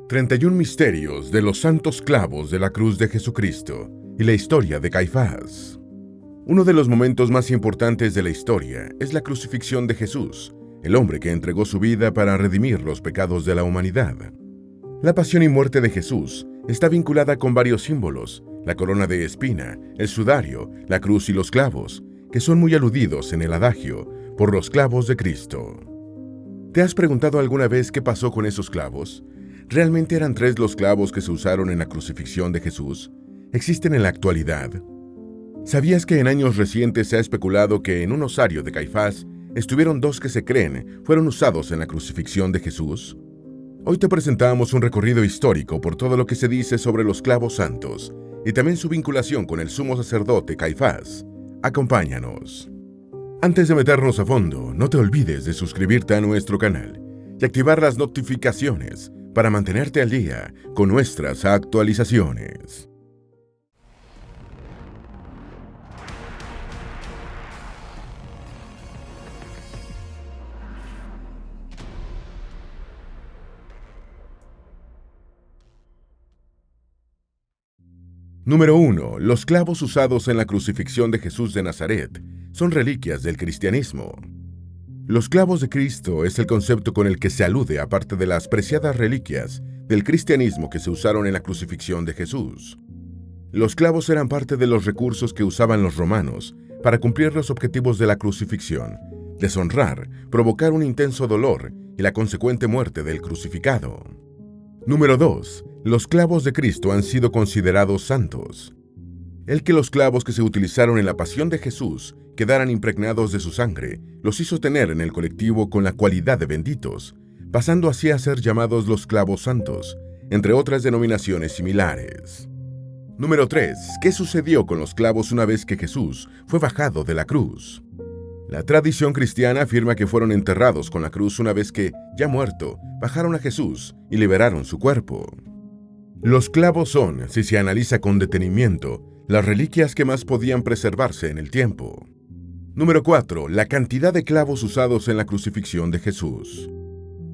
31 misterios de los santos clavos de la cruz de Jesucristo y la historia de Caifás. Uno de los momentos más importantes de la historia es la crucifixión de Jesús, el hombre que entregó su vida para redimir los pecados de la humanidad. La pasión y muerte de Jesús está vinculada con varios símbolos: la corona de espina, el sudario, la cruz y los clavos, que son muy aludidos en el adagio, por los clavos de Cristo. ¿Te has preguntado alguna vez qué pasó con esos clavos? ¿Realmente eran 3 los clavos que se usaron en la crucifixión de Jesús? ¿Existen en la actualidad? ¿Sabías que en años recientes se ha especulado que en un osario de Caifás estuvieron 2 que se creen fueron usados en la crucifixión de Jesús? Hoy te presentamos un recorrido histórico por todo lo que se dice sobre los clavos santos y también su vinculación con el sumo sacerdote Caifás. Acompáñanos. Antes de meternos a fondo, no te olvides de suscribirte a nuestro canal y activar las notificaciones para mantenerte al día con nuestras actualizaciones. Número 1. Los clavos usados en la crucifixión de Jesús de Nazaret son reliquias del cristianismo. Los clavos de Cristo es el concepto con el que se alude aparte de las preciadas reliquias del cristianismo que se usaron en la crucifixión de Jesús. Los clavos eran parte de los recursos que usaban los romanos para cumplir los objetivos de la crucifixión: deshonrar, provocar un intenso dolor y la consecuente muerte del crucificado. Número 2. Los clavos de Cristo han sido considerados santos. El que los clavos que se utilizaron en la pasión de Jesús quedaran impregnados de su sangre los hizo tener en el colectivo con la cualidad de benditos, pasando así a ser llamados los clavos santos, entre otras denominaciones similares. Número 3. ¿Qué sucedió con los clavos una vez que Jesús fue bajado de la cruz? La tradición cristiana afirma que fueron enterrados con la cruz una vez que, ya muerto, bajaron a Jesús y liberaron su cuerpo. Los clavos son, si se analiza con detenimiento, las reliquias que más podían preservarse en el tiempo. Número 4. La cantidad de clavos usados en la crucifixión de Jesús.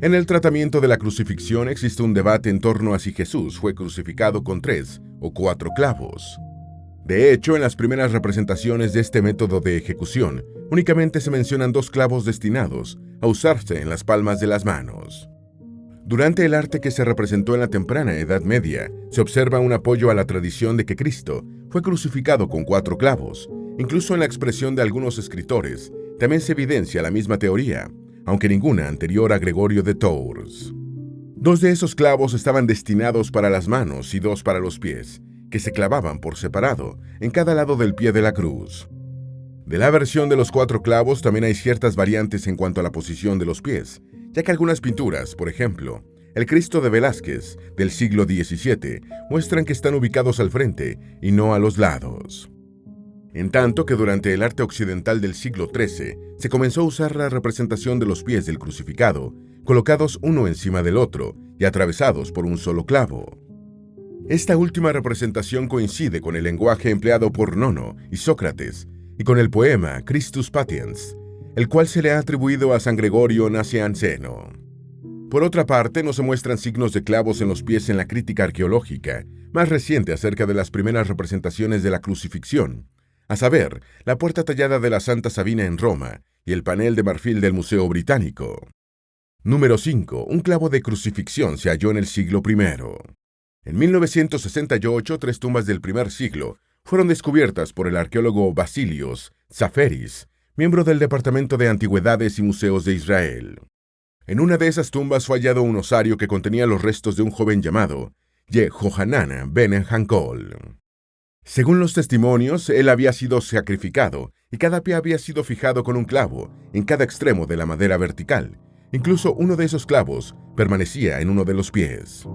En el tratamiento de la crucifixión existe un debate en torno a si Jesús fue crucificado con 3 o 4 clavos. De hecho, en las primeras representaciones de este método de ejecución, únicamente se mencionan 2 clavos destinados a usarse en las palmas de las manos. Durante el arte que se representó en la temprana Edad Media, se observa un apoyo a la tradición de que Cristo fue crucificado con 4 clavos. Incluso en la expresión de algunos escritores, también se evidencia la misma teoría, aunque ninguna anterior a Gregorio de Tours. 2 de esos clavos estaban destinados para las manos y 2 para los pies, que se clavaban por separado, en cada lado del pie de la cruz. De la versión de los 4 clavos también hay ciertas variantes en cuanto a la posición de los pies, ya que algunas pinturas, por ejemplo, el Cristo de Velázquez, del siglo XVII, muestran que están ubicados al frente y no a los lados. En tanto que durante el arte occidental del siglo XIII se comenzó a usar la representación de los pies del crucificado, colocados uno encima del otro y atravesados por un solo clavo. Esta última representación coincide con el lenguaje empleado por Nono y Sócrates y con el poema Christus Patiens, el cual se le ha atribuido a San Gregorio Nacianceno. Por otra parte, no se muestran signos de clavos en los pies en la crítica arqueológica más reciente acerca de las primeras representaciones de la crucifixión, a saber, la puerta tallada de la Santa Sabina en Roma y el panel de marfil del Museo Británico. Número 5. Un clavo de crucifixión se halló en el siglo I. En 1968, 3 tumbas del primer siglo fueron descubiertas por el arqueólogo Basilios Tsaferis, miembro del Departamento de Antigüedades y Museos de Israel. En una de esas tumbas fue hallado un osario que contenía los restos de un joven llamado Yehohanan ben Hankol. Según los testimonios, él había sido sacrificado y cada pie había sido fijado con un clavo en cada extremo de la madera vertical. Incluso uno de esos clavos permanecía en uno de los pies.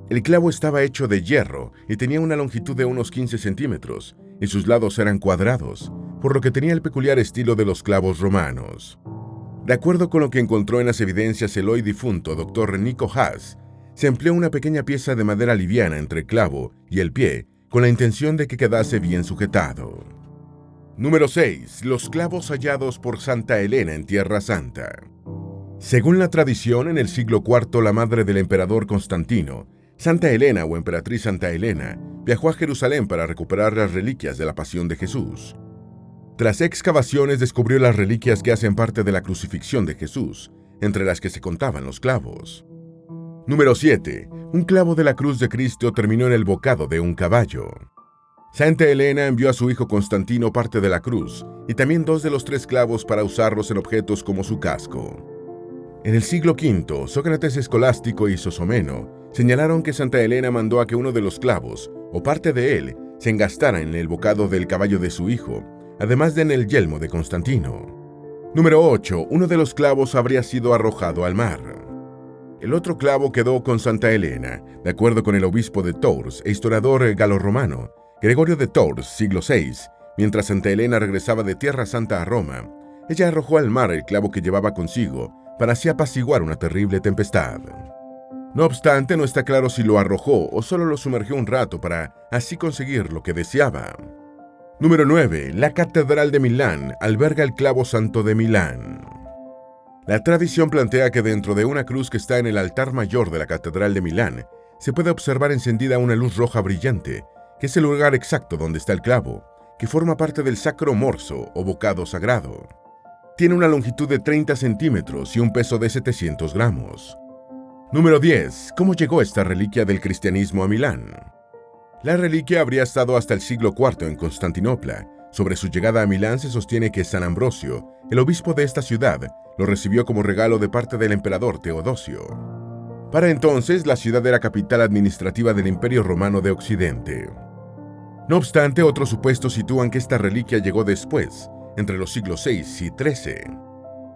El clavo estaba hecho de hierro y tenía una longitud de unos 15 centímetros, y sus lados eran cuadrados, por lo que tenía el peculiar estilo de los clavos romanos. De acuerdo con lo que encontró en las evidencias el hoy difunto Dr. Nico Haas, se empleó una pequeña pieza de madera liviana entre el clavo y el pie, con la intención de que quedase bien sujetado. Número 6. Los clavos hallados por Santa Elena en Tierra Santa. Según la tradición, en el siglo IV, la madre del emperador Constantino, Santa Elena o emperatriz Santa Elena, viajó a Jerusalén para recuperar las reliquias de la pasión de Jesús. Tras excavaciones descubrió las reliquias que hacen parte de la crucifixión de Jesús, entre las que se contaban los clavos. Número 7. Un clavo de la cruz de Cristo terminó en el bocado de un caballo. Santa Elena envió a su hijo Constantino parte de la cruz y también 2 de los 3 clavos para usarlos en objetos como su casco. En el siglo V, Sócrates Escolástico y Sosomeno señalaron que Santa Elena mandó a que uno de los clavos, o parte de él, se engastara en el bocado del caballo de su hijo, además de en el yelmo de Constantino. Número 8. Uno de los clavos habría sido arrojado al mar. El otro clavo quedó con Santa Elena, de acuerdo con el obispo de Tours e historiador galorromano, Gregorio de Tours, siglo VI. Mientras Santa Elena regresaba de Tierra Santa a Roma, ella arrojó al mar el clavo que llevaba consigo, para así apaciguar una terrible tempestad. No obstante, no está claro si lo arrojó o solo lo sumergió un rato para así conseguir lo que deseaba. Número 9. La Catedral de Milán alberga el clavo santo de Milán. La tradición plantea que dentro de una cruz que está en el altar mayor de la Catedral de Milán, se puede observar encendida una luz roja brillante, que es el lugar exacto donde está el clavo, que forma parte del Sacro Morso o bocado sagrado. Tiene una longitud de 30 centímetros y un peso de 700 gramos. Número 10. ¿Cómo llegó esta reliquia del cristianismo a Milán? La reliquia habría estado hasta el siglo IV en Constantinopla. Sobre su llegada a Milán se sostiene que San Ambrosio, el obispo de esta ciudad, lo recibió como regalo de parte del emperador Teodosio. Para entonces, la ciudad era capital administrativa del Imperio Romano de Occidente. No obstante, otros supuestos sitúan que esta reliquia llegó después, entre los siglos VI y XIII.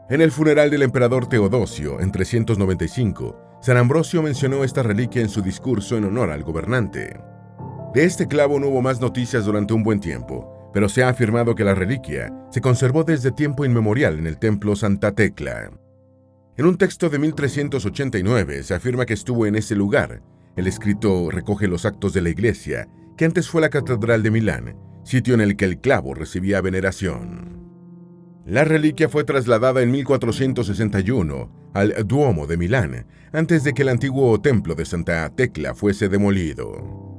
En el funeral del emperador Teodosio, en 395, San Ambrosio mencionó esta reliquia en su discurso en honor al gobernante. De este clavo no hubo más noticias durante un buen tiempo, pero se ha afirmado que la reliquia se conservó desde tiempo inmemorial en el templo Santa Tecla. En un texto de 1389 se afirma que estuvo en ese lugar. El escrito recoge los actos de la iglesia, que antes fue la Catedral de Milán, sitio en el que el clavo recibía veneración. La reliquia fue trasladada en 1461 al Duomo de Milán, antes de que el antiguo templo de Santa Tecla fuese demolido.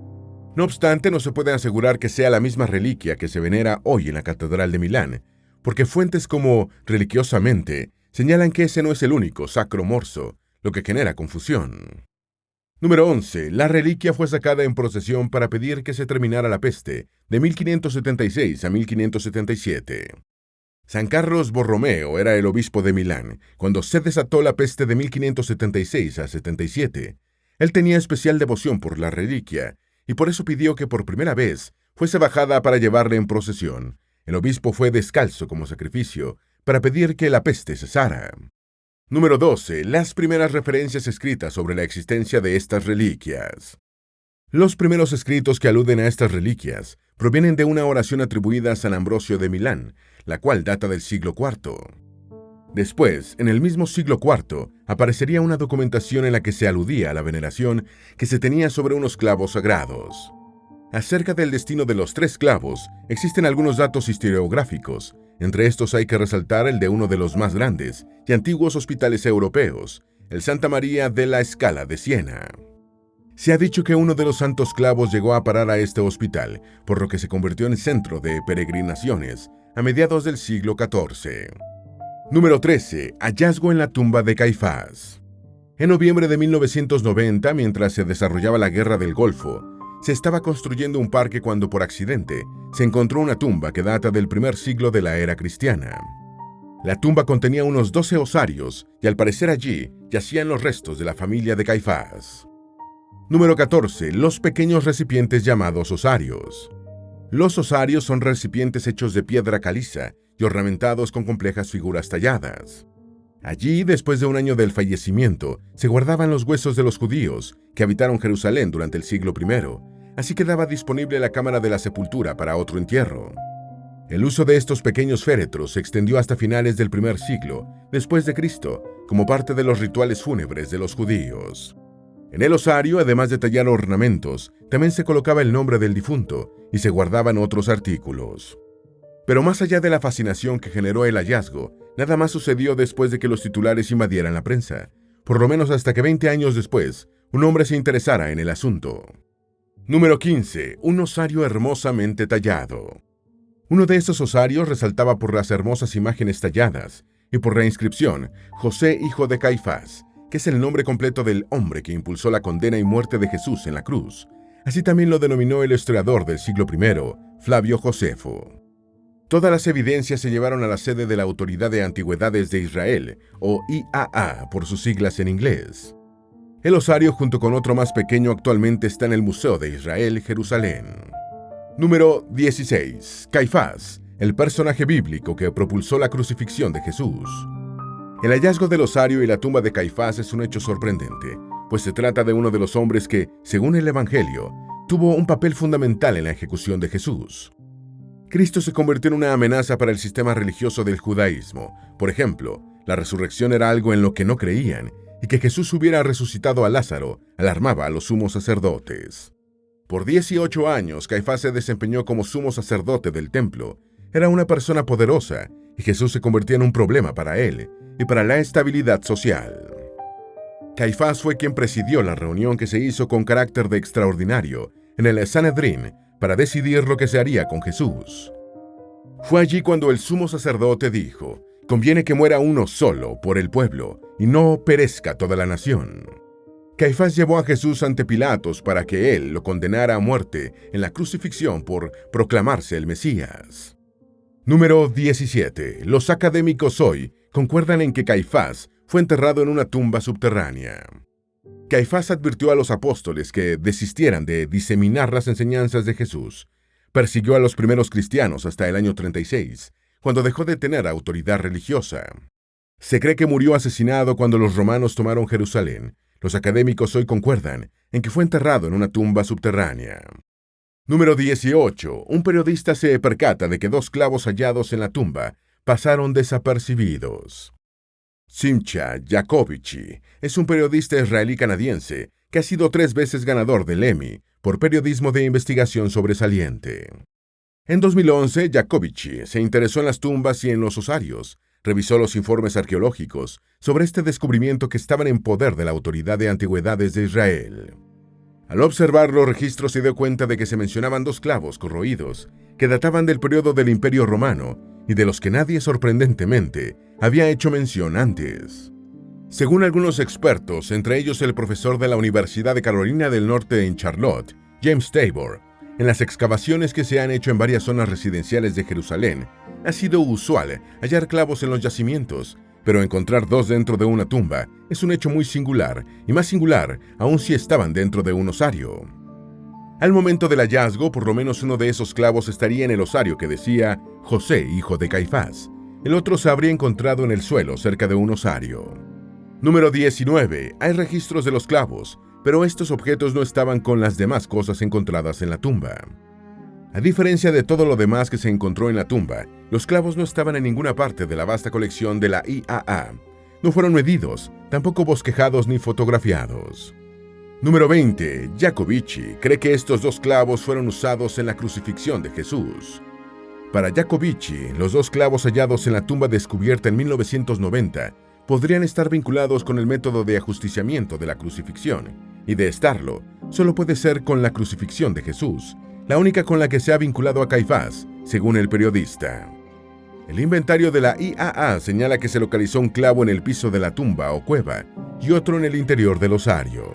No obstante, no se puede asegurar que sea la misma reliquia que se venera hoy en la Catedral de Milán, porque fuentes como reliquiosamente señalan que ese no es el único Sacro Morso, lo que genera confusión. Número 11. La reliquia fue sacada en procesión para pedir que se terminara la peste, de 1576 a 1577. San Carlos Borromeo era el obispo de Milán cuando se desató la peste de 1576 a 77. Él tenía especial devoción por la reliquia y por eso pidió que por primera vez fuese bajada para llevarle en procesión. El obispo fue descalzo como sacrificio para pedir que la peste cesara. Número 12. Las primeras referencias escritas sobre la existencia de estas reliquias. Los primeros escritos que aluden a estas reliquias provienen de una oración atribuida a San Ambrosio de Milán, la cual data del siglo IV. Después, en el mismo siglo IV, aparecería una documentación en la que se aludía a la veneración que se tenía sobre unos clavos sagrados. Acerca del destino de los 3 clavos, existen algunos datos historiográficos. Entre estos hay que resaltar el de uno de los más grandes y antiguos hospitales europeos, el Santa María della Scala de Siena. Se ha dicho que uno de los santos clavos llegó a parar a este hospital, por lo que se convirtió en centro de peregrinaciones a mediados del siglo XIV. Número 13. Hallazgo en la tumba de Caifás. En noviembre de 1990, mientras se desarrollaba la Guerra del Golfo, se estaba construyendo un parque cuando por accidente se encontró una tumba que data del primer siglo de la era cristiana. La tumba contenía unos 12 osarios y al parecer allí yacían los restos de la familia de Caifás. Número 14. Los pequeños recipientes llamados osarios. Los osarios son recipientes hechos de piedra caliza y ornamentados con complejas figuras talladas. Allí, después de un año del fallecimiento, se guardaban los huesos de los judíos que habitaron Jerusalén durante el siglo I, así quedaba disponible la cámara de la sepultura para otro entierro. El uso de estos pequeños féretros se extendió hasta finales del primer siglo después de Cristo, como parte de los rituales fúnebres de los judíos. En el osario, además de tallar ornamentos, también se colocaba el nombre del difunto y se guardaban otros artículos. Pero más allá de la fascinación que generó el hallazgo, Nada más sucedió después de que los titulares invadieran la prensa, por lo menos hasta que 20 años después, un hombre se interesara en el asunto. Número 15. Un osario hermosamente tallado. Uno de estos osarios resaltaba por las hermosas imágenes talladas y por la inscripción José, hijo de Caifás, que es el nombre completo del hombre que impulsó la condena y muerte de Jesús en la cruz. Así también lo denominó el historiador del siglo I, Flavio Josefo. Todas las evidencias se llevaron a la sede de la Autoridad de Antigüedades de Israel, o IAA por sus siglas en inglés. El osario, junto con otro más pequeño, actualmente está en el Museo de Israel, Jerusalén. Número 16. Caifás, el personaje bíblico que propulsó la crucifixión de Jesús. El hallazgo del osario y la tumba de Caifás es un hecho sorprendente, pues se trata de uno de los hombres que, según el Evangelio, tuvo un papel fundamental en la ejecución de Jesús. Cristo se convirtió en una amenaza para el sistema religioso del judaísmo. Por ejemplo, la resurrección era algo en lo que no creían, y que Jesús hubiera resucitado a Lázaro alarmaba a los sumos sacerdotes. Por 18 años, Caifás se desempeñó como sumo sacerdote del templo. Era una persona poderosa, y Jesús se convertía en un problema para él y para la estabilidad social. Caifás fue quien presidió la reunión que se hizo con carácter de extraordinario en el Sanedrín para decidir lo que se haría con Jesús. Fue allí cuando el sumo sacerdote dijo: «Conviene que muera uno solo por el pueblo, y no perezca toda la nación». Caifás llevó a Jesús ante Pilatos para que él lo condenara a muerte en la crucifixión por proclamarse el Mesías. Número 17. Los académicos hoy concuerdan en que Caifás fue enterrado en una tumba subterránea. Caifás advirtió a los apóstoles que desistieran de diseminar las enseñanzas de Jesús. Persiguió a los primeros cristianos hasta el año 36, cuando dejó de tener autoridad religiosa. Se cree que murió asesinado cuando los romanos tomaron Jerusalén. Los académicos hoy concuerdan en que fue enterrado en una tumba subterránea. Número 18. Un periodista se percata de que 2 clavos hallados en la tumba pasaron desapercibidos. Simcha Jacobici es un periodista israelí-canadiense que ha sido 3 veces ganador del Emmy por periodismo de investigación sobresaliente. En 2011, Jacobici se interesó en las tumbas y en los osarios. Revisó los informes arqueológicos sobre este descubrimiento que estaban en poder de la Autoridad de Antigüedades de Israel. Al observar los registros se dio cuenta de que se mencionaban 2 clavos corroídos que databan del periodo del Imperio Romano y de los que nadie, sorprendentemente, había hecho mención antes. Según algunos expertos, entre ellos el profesor de la Universidad de Carolina del Norte en Charlotte, James Tabor, en las excavaciones que se han hecho en varias zonas residenciales de Jerusalén, ha sido usual hallar clavos en los yacimientos, pero encontrar 2 dentro de una tumba es un hecho muy singular, y más singular aún si estaban dentro de un osario. Al momento del hallazgo, por lo menos uno de esos clavos estaría en el osario que decía José, hijo de Caifás. El otro se habría encontrado en el suelo cerca de un osario. Número 19. Hay registros de los clavos, pero estos objetos no estaban con las demás cosas encontradas en la tumba. A diferencia de todo lo demás que se encontró en la tumba, los clavos no estaban en ninguna parte de la vasta colección de la IAA. No fueron medidos, tampoco bosquejados ni fotografiados. Número 20. Jacobici cree que estos 2 clavos fueron usados en la crucifixión de Jesús. Para Jacobici, los 2 clavos hallados en la tumba descubierta en 1990 podrían estar vinculados con el método de ajusticiamiento de la crucifixión, y de estarlo, solo puede ser con la crucifixión de Jesús, la única con la que se ha vinculado a Caifás, según el periodista. El inventario de la IAA señala que se localizó un clavo en el piso de la tumba o cueva y otro en el interior del osario.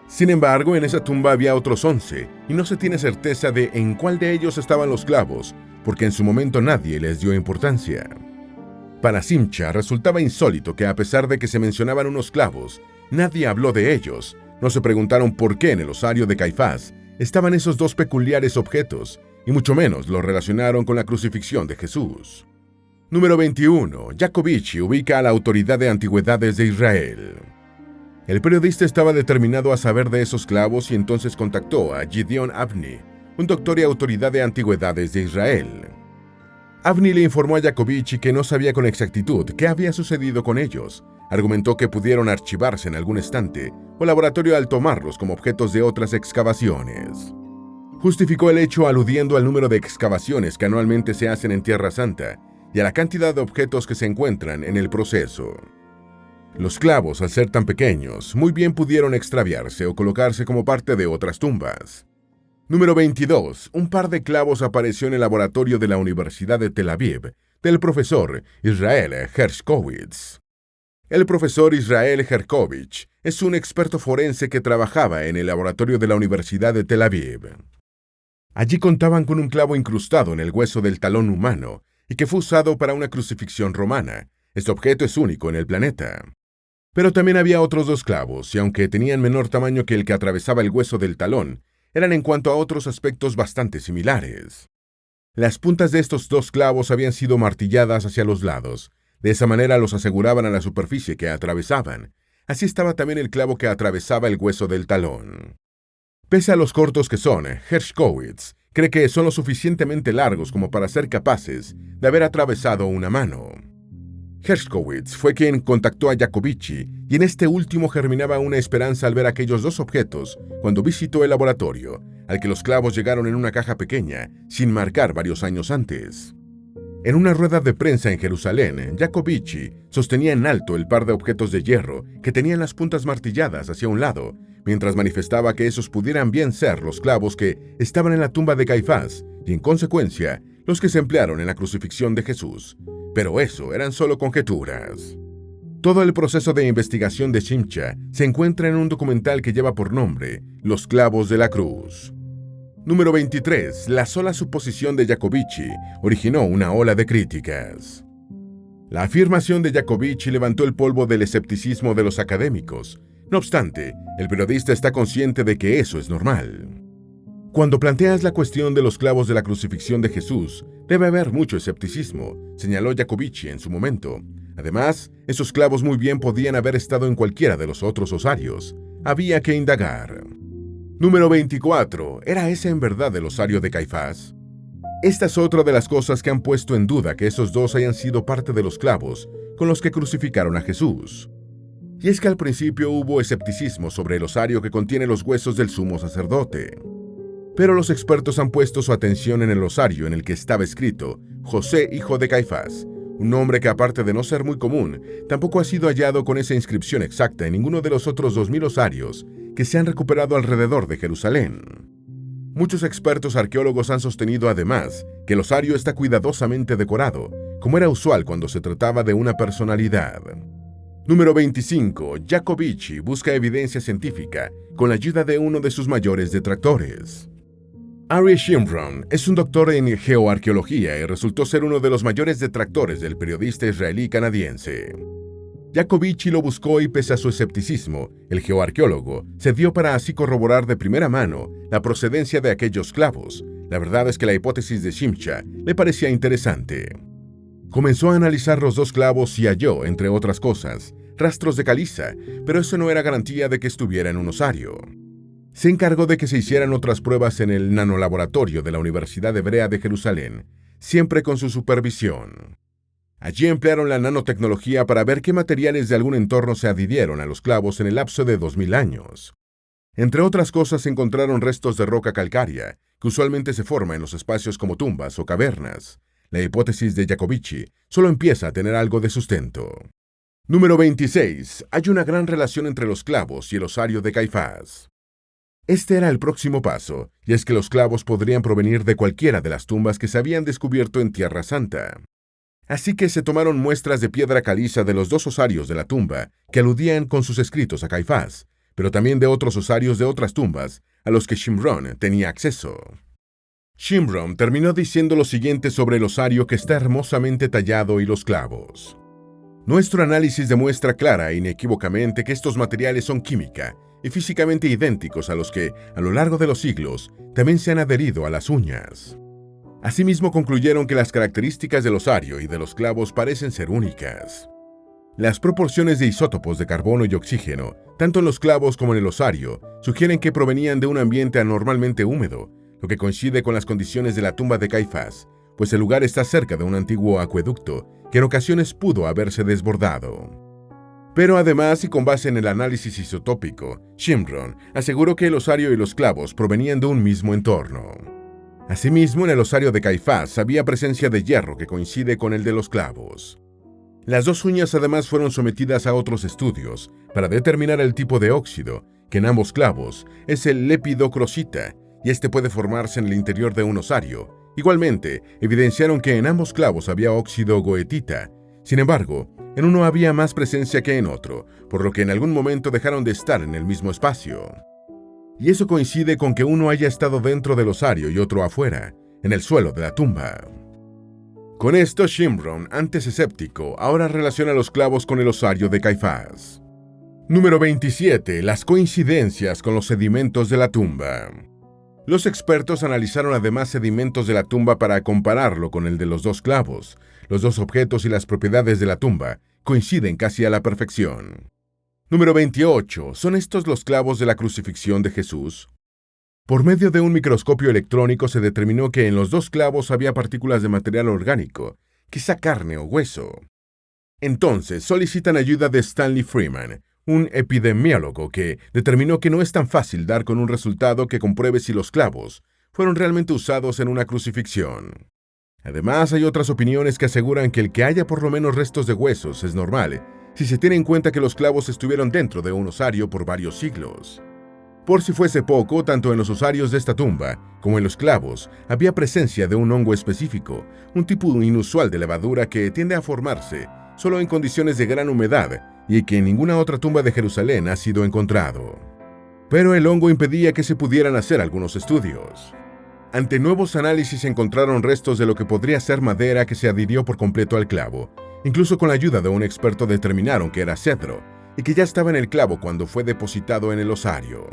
Sin embargo, en esa tumba había otros 11 y no se tiene certeza de en cuál de ellos estaban los clavos, porque en su momento nadie les dio importancia. Para Simcha resultaba insólito que a pesar de que se mencionaban unos clavos, nadie habló de ellos. No se preguntaron por qué en el osario de Caifás estaban esos 2 peculiares objetos, y mucho menos lo relacionaron con la crucifixión de Jesús. Número 21. Jacobici ubica a la Autoridad de Antigüedades de Israel. El periodista estaba determinado a saber de esos clavos y entonces contactó a Gideon Avni, un doctor y autoridad de antigüedades de Israel. Avni le informó a Jacobici que no sabía con exactitud qué había sucedido con ellos. Argumentó que pudieron archivarse en algún estante o laboratorio al tomarlos como objetos de otras excavaciones. Justificó el hecho aludiendo al número de excavaciones que anualmente se hacen en Tierra Santa y a la cantidad de objetos que se encuentran en el proceso. Los clavos, al ser tan pequeños, muy bien pudieron extraviarse o colocarse como parte de otras tumbas. Número 22. Un par de clavos apareció en el laboratorio de la Universidad de Tel Aviv del profesor Israel Hershkovich. El profesor Israel Hershkovich es un experto forense que trabajaba en el laboratorio de la Universidad de Tel Aviv. Allí contaban con un clavo incrustado en el hueso del talón humano y que fue usado para una crucifixión romana. Este objeto es único en el planeta. Pero también había otros dos clavos, y aunque tenían menor tamaño que el que atravesaba el hueso del talón, eran en cuanto a otros aspectos bastante similares. Las puntas de estos dos clavos habían sido martilladas hacia los lados. De esa manera los aseguraban a la superficie que atravesaban. Así estaba también el clavo que atravesaba el hueso del talón. Pese a los cortos que son, Hershkovich cree que son lo suficientemente largos como para ser capaces de haber atravesado una mano. Hershkovich fue quien contactó a Jacobici, y en este último germinaba una esperanza al ver aquellos dos objetos cuando visitó el laboratorio, al que los clavos llegaron en una caja pequeña, sin marcar varios años antes. En una rueda de prensa en Jerusalén, Jacobici sostenía en alto el par de objetos de hierro que tenían las puntas martilladas hacia un lado, mientras manifestaba que esos pudieran bien ser los clavos que estaban en la tumba de Caifás y, en consecuencia, los que se emplearon en la crucifixión de Jesús. Pero eso eran solo conjeturas. Todo el proceso de investigación de Shimcha se encuentra en un documental que lleva por nombre Los clavos de la cruz. Número 23. La sola suposición de Jacobici originó una ola de críticas. La afirmación de Jacobici levantó el polvo del escepticismo de los académicos. No obstante, el periodista está consciente de que eso es normal. Cuando planteas la cuestión de los clavos de la crucifixión de Jesús, debe haber mucho escepticismo, señaló Jacobici en su momento. Además, esos clavos muy bien podían haber estado en cualquiera de los otros osarios. Había que indagar. Número 24. ¿Era ese en verdad el osario de Caifás? Esta es otra de las cosas que han puesto en duda que esos dos hayan sido parte de los clavos con los que crucificaron a Jesús. Y es que al principio hubo escepticismo sobre el osario que contiene los huesos del sumo sacerdote. Pero los expertos han puesto su atención en el osario en el que estaba escrito José, hijo de Caifás, un nombre que, aparte de no ser muy común, tampoco ha sido hallado con esa inscripción exacta en ninguno de los otros 2000 osarios que se han recuperado alrededor de Jerusalén. Muchos expertos arqueólogos han sostenido además que el osario está cuidadosamente decorado, como era usual cuando se trataba de una personalidad. Número 25. Jacobici busca evidencia científica con la ayuda de uno de sus mayores detractores. Ari Shimron es un doctor en geoarqueología y resultó ser uno de los mayores detractores del periodista israelí canadiense. Jacobici lo buscó y, pese a su escepticismo, el geoarqueólogo se dio para así corroborar de primera mano la procedencia de aquellos clavos. La verdad es que la hipótesis de Shimcha le parecía interesante. Comenzó a analizar los dos clavos y halló, entre otras cosas, rastros de caliza, pero eso no era garantía de que estuviera en un osario. Se encargó de que se hicieran otras pruebas en el nanolaboratorio de la Universidad Hebrea de Jerusalén, siempre con su supervisión. Allí emplearon la nanotecnología para ver qué materiales de algún entorno se adhirieron a los clavos en el lapso de 2000 años. Entre otras cosas, encontraron restos de roca calcárea, que usualmente se forma en los espacios como tumbas o cavernas. La hipótesis de Jacobici solo empieza a tener algo de sustento. Número 26. Hay una gran relación entre los clavos y el osario de Caifás. Este era el próximo paso, y es que los clavos podrían provenir de cualquiera de las tumbas que se habían descubierto en Tierra Santa. Así que se tomaron muestras de piedra caliza de los dos osarios de la tumba que aludían con sus escritos a Caifás, pero también de otros osarios de otras tumbas a los que Shimron tenía acceso. Shimron terminó diciendo lo siguiente sobre el osario que está hermosamente tallado y los clavos. Nuestro análisis demuestra clara e inequívocamente que estos materiales son química y físicamente idénticos a los que, a lo largo de los siglos, también se han adherido a las uñas. Asimismo, concluyeron que las características del osario y de los clavos parecen ser únicas. Las proporciones de isótopos de carbono y oxígeno, tanto en los clavos como en el osario, sugieren que provenían de un ambiente anormalmente húmedo, lo que coincide con las condiciones de la tumba de Caifás, pues el lugar está cerca de un antiguo acueducto que en ocasiones pudo haberse desbordado. Pero además, y con base en el análisis isotópico, Shimron aseguró que el osario y los clavos provenían de un mismo entorno. Asimismo, en el osario de Caifás había presencia de hierro que coincide con el de los clavos. Las dos uñas además fueron sometidas a otros estudios para determinar el tipo de óxido, que en ambos clavos es el lepidocrosita, y este puede formarse en el interior de un osario. Igualmente, evidenciaron que en ambos clavos había óxido goetita. Sin embargo, en uno había más presencia que en otro, por lo que en algún momento dejaron de estar en el mismo espacio. Y eso coincide con que uno haya estado dentro del osario y otro afuera, en el suelo de la tumba. Con esto, Shimron, antes escéptico, ahora relaciona los clavos con el osario de Caifás. Número 27. Las coincidencias con los sedimentos de la tumba. Los expertos analizaron además sedimentos de la tumba para compararlo con el de los dos clavos. Los dos objetos y las propiedades de la tumba coinciden casi a la perfección. Número 28. ¿Son estos los clavos de la crucifixión de Jesús? Por medio de un microscopio electrónico se determinó que en los dos clavos había partículas de material orgánico, quizá carne o hueso. Entonces solicitan ayuda de Stanley Freeman, un epidemiólogo que determinó que no es tan fácil dar con un resultado que compruebe si los clavos fueron realmente usados en una crucifixión. Además, hay otras opiniones que aseguran que el que haya por lo menos restos de huesos es normal, si se tiene en cuenta que los clavos estuvieron dentro de un osario por varios siglos. Por si fuese poco, tanto en los osarios de esta tumba como en los clavos había presencia de un hongo específico, un tipo inusual de levadura que tiende a formarse solo en condiciones de gran humedad y que en ninguna otra tumba de Jerusalén ha sido encontrado. Pero el hongo impedía que se pudieran hacer algunos estudios. Ante nuevos análisis encontraron restos de lo que podría ser madera que se adhirió por completo al clavo. Incluso con la ayuda de un experto determinaron que era cedro y que ya estaba en el clavo cuando fue depositado en el osario.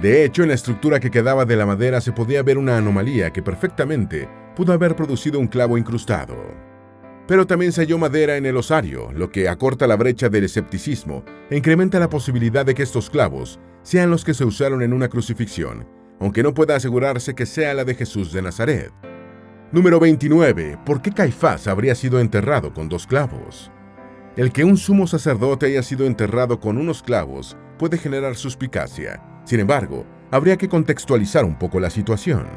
De hecho, en la estructura que quedaba de la madera se podía ver una anomalía que perfectamente pudo haber producido un clavo incrustado. Pero también se halló madera en el osario, lo que acorta la brecha del escepticismo e incrementa la posibilidad de que estos clavos sean los que se usaron en una crucifixión, aunque no pueda asegurarse que sea la de Jesús de Nazaret. Número 29. ¿Por qué Caifás habría sido enterrado con dos clavos? El que un sumo sacerdote haya sido enterrado con unos clavos puede generar suspicacia. Sin embargo, habría que contextualizar un poco la situación.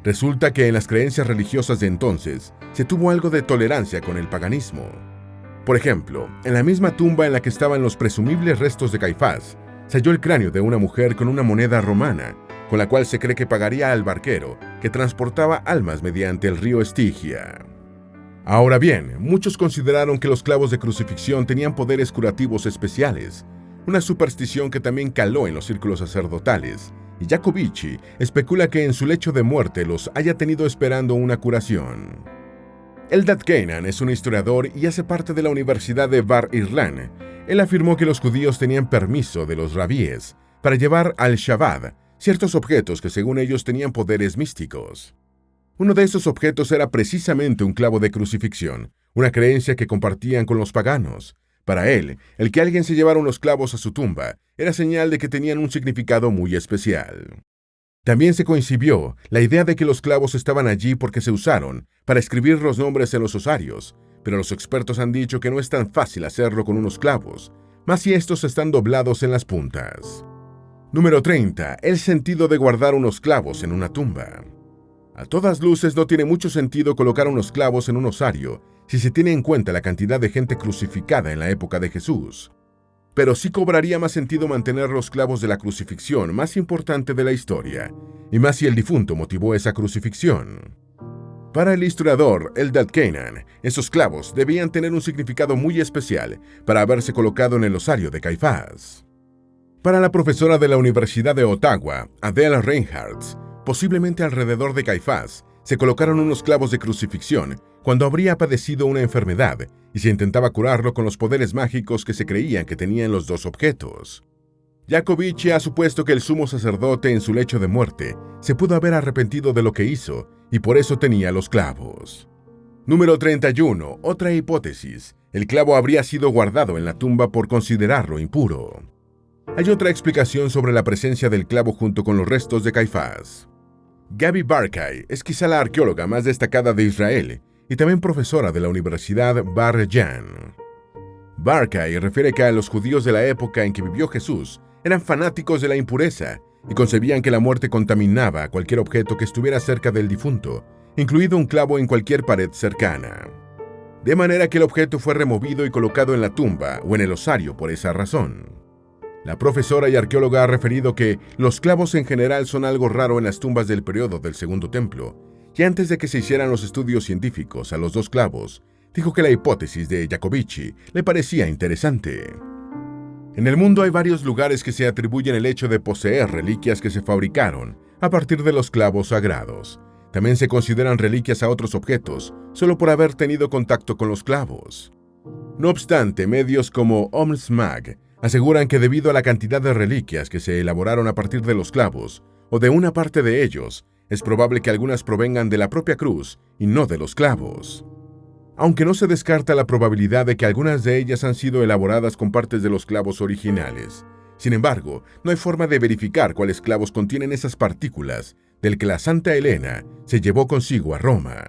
Resulta que en las creencias religiosas de entonces se tuvo algo de tolerancia con el paganismo. Por ejemplo, en la misma tumba en la que estaban los presumibles restos de Caifás, se halló el cráneo de una mujer con una moneda romana, con la cual se cree que pagaría al barquero que transportaba almas mediante el río Estigia. Ahora bien, muchos consideraron que los clavos de crucifixión tenían poderes curativos especiales, una superstición que también caló en los círculos sacerdotales, y Jacobici especula que en su lecho de muerte los haya tenido esperando una curación. Eldad Keinan es un historiador y hace parte de la Universidad de Bar Ilan. Él afirmó que los judíos tenían permiso de los rabíes para llevar al Shabbat ciertos objetos que según ellos tenían poderes místicos. Uno de esos objetos era precisamente un clavo de crucifixión, una creencia que compartían con los paganos. Para él, el que alguien se llevara unos clavos a su tumba era señal de que tenían un significado muy especial. También se concibió la idea de que los clavos estaban allí porque se usaron para escribir los nombres en los osarios, pero los expertos han dicho que no es tan fácil hacerlo con unos clavos, más si estos están doblados en las puntas. Número 30. El sentido de guardar unos clavos en una tumba. A todas luces no tiene mucho sentido colocar unos clavos en un osario si se tiene en cuenta la cantidad de gente crucificada en la época de Jesús. Pero sí cobraría más sentido mantener los clavos de la crucifixión más importante de la historia, y más si el difunto motivó esa crucifixión. Para el historiador Eldad Keinan, esos clavos debían tener un significado muy especial para haberse colocado en el osario de Caifás. Para la profesora de la Universidad de Ottawa, Adele Reinhardt, posiblemente alrededor de Caifás, se colocaron unos clavos de crucifixión cuando habría padecido una enfermedad y se intentaba curarlo con los poderes mágicos que se creían que tenían los dos objetos. Jacobici ha supuesto que el sumo sacerdote en su lecho de muerte se pudo haber arrepentido de lo que hizo y por eso tenía los clavos. Número 31. Otra hipótesis. El clavo habría sido guardado en la tumba por considerarlo impuro. Hay otra explicación sobre la presencia del clavo junto con los restos de Caifás. Gaby Barkay es quizá la arqueóloga más destacada de Israel y también profesora de la Universidad Bar Jan. Barkay refiere que a los judíos de la época en que vivió Jesús eran fanáticos de la impureza y concebían que la muerte contaminaba cualquier objeto que estuviera cerca del difunto, incluido un clavo en cualquier pared cercana. De manera que el objeto fue removido y colocado en la tumba o en el osario por esa razón. La profesora y arqueóloga ha referido que los clavos en general son algo raro en las tumbas del periodo del Segundo Templo, y antes de que se hicieran los estudios científicos a los 2 clavos, dijo que la hipótesis de Jacobicci le parecía interesante. En el mundo hay varios lugares que se atribuyen el hecho de poseer reliquias que se fabricaron a partir de los clavos sagrados. También se consideran reliquias a otros objetos solo por haber tenido contacto con los clavos. No obstante, medios como OMS-Mag aseguran que debido a la cantidad de reliquias que se elaboraron a partir de los clavos, o de una parte de ellos, es probable que algunas provengan de la propia cruz y no de los clavos. Aunque no se descarta la probabilidad de que algunas de ellas han sido elaboradas con partes de los clavos originales. Sin embargo, no hay forma de verificar cuáles clavos contienen esas partículas del que la Santa Elena se llevó consigo a Roma.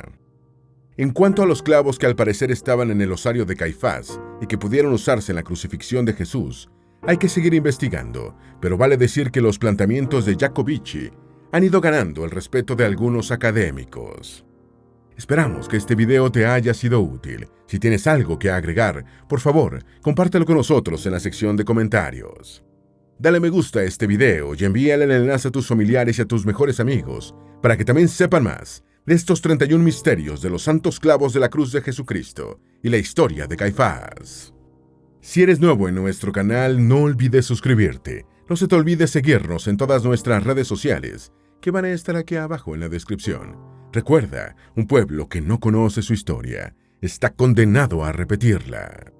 En cuanto a los clavos que al parecer estaban en el osario de Caifás y que pudieron usarse en la crucifixión de Jesús, hay que seguir investigando, pero vale decir que los planteamientos de Jacobicci han ido ganando el respeto de algunos académicos. Esperamos que este video te haya sido útil. Si tienes algo que agregar, por favor, compártelo con nosotros en la sección de comentarios. Dale me gusta a este video y envíale el enlace a tus familiares y a tus mejores amigos para que también sepan más de estos 31 misterios de los santos clavos de la cruz de Jesucristo y la historia de Caifás. Si eres nuevo en nuestro canal, no olvides suscribirte. No se te olvide seguirnos en todas nuestras redes sociales, que van a estar aquí abajo en la descripción. Recuerda, un pueblo que no conoce su historia está condenado a repetirla.